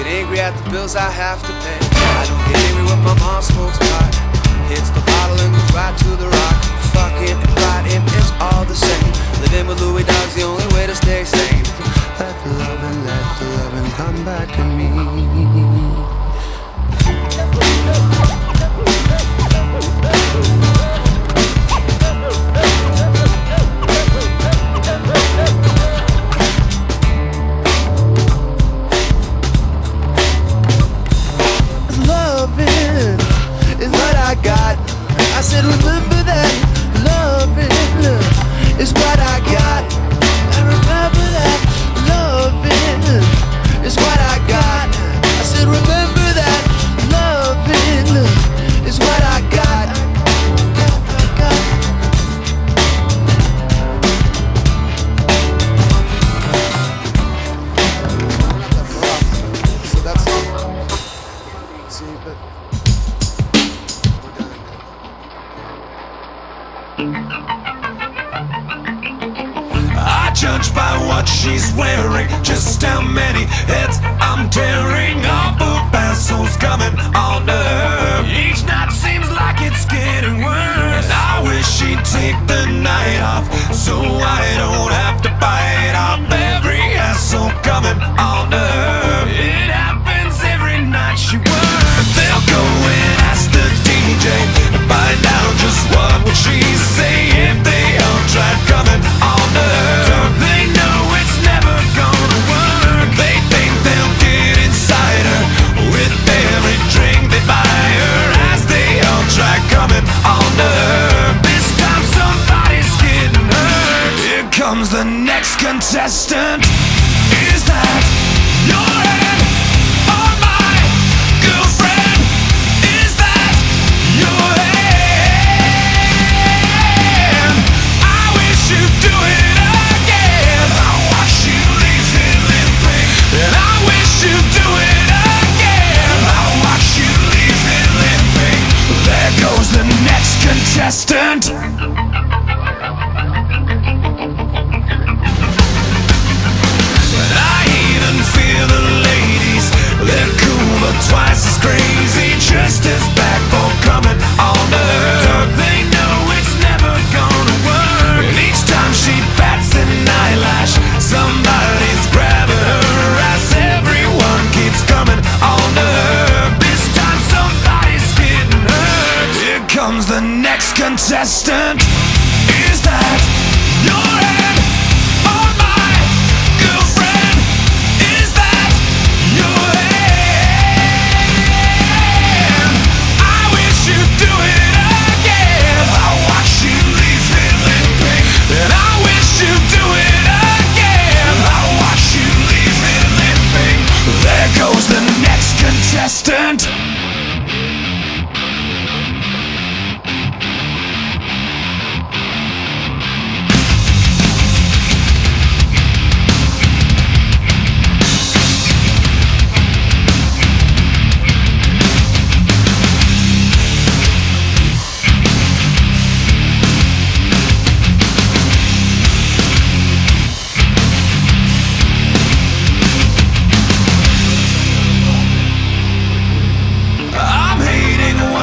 get angry at the bills I have to pay. I don't get angry when my mom smokes pot, hits the bottle and goes right to the rock. Fucking and fighting is all the same. Living with Louis Dog's the only way to stay sane. Let the loving come back to me. Loving is what I got. I said remember that. Loving is what I got. And remember that. Loving is what I got. I said remember that. Loving is what I got. So that's see, but I judge by what she's wearing, just how many heads I'm tearing off of assholes coming on to her. Each night seems like it's getting worse, and I wish she'd take the night off, so I don't have to bite off every asshole coming on to her. It happens every night she works. They'll go and ask the DJ to find out just what would she say if they all tried coming on to her. Don't they know it's never gonna work? They think they'll get inside her with every drink they buy her as they all try coming on to her. This time somebody's getting hurt. Here comes the next contestant. Is that your hand or my girlfriend? Is that your hand? I wish you'd do it again. I watch you leave it limping, and I wish you'd do it again. I watch you leave it limping. There goes the next contestant. I even feel the ladies, they're cool but twice as crazy, just as bad for coming on to her. Don't they know it's never gonna work? And each time she bats an eyelash, somebody's grabbing her as everyone keeps coming on to her. This time somebody's getting hurt. Here comes the next contestant. Is that your hand or my girlfriend? Is that your hand? I wish you'd do it again. I watch you leave it limping, and I wish you'd do it again. I watch you leave it limping. There goes the next contestant.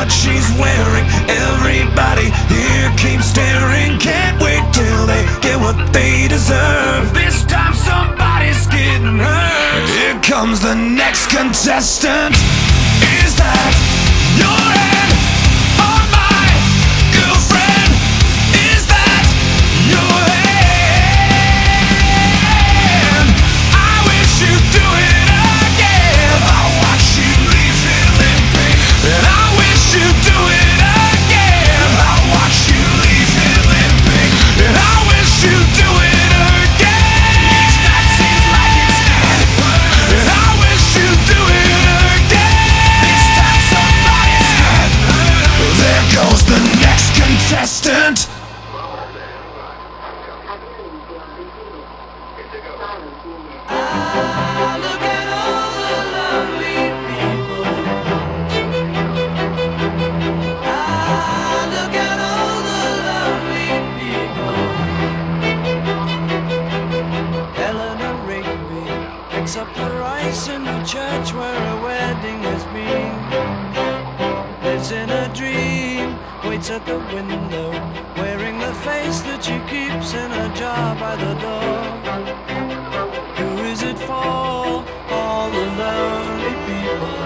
She's wearing, everybody here keeps staring. Can't wait till they get what they deserve. This time somebody's getting hurt. Here comes the next contestant. Is that your hand or my girlfriend? Is that your hand? I wish you'd do it again. I watch you leave it limping, and I wish you'd do it again. I watch you leave it limping, and I wish you'd do it again. Each night seems like it's getting worse, and I wish you'd do it again. This time somebody's getting where a wedding has been. Lives in a dream, waits at the window, wearing the face that she keeps in a jar by the door. Who is it for? All the lonely people.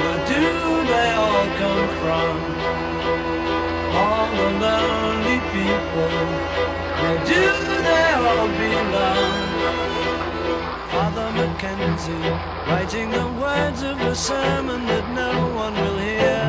Where do they all come from? All the lonely people. Where do they all belong? Father Mackenzie, writing the words of a sermon that no one will hear.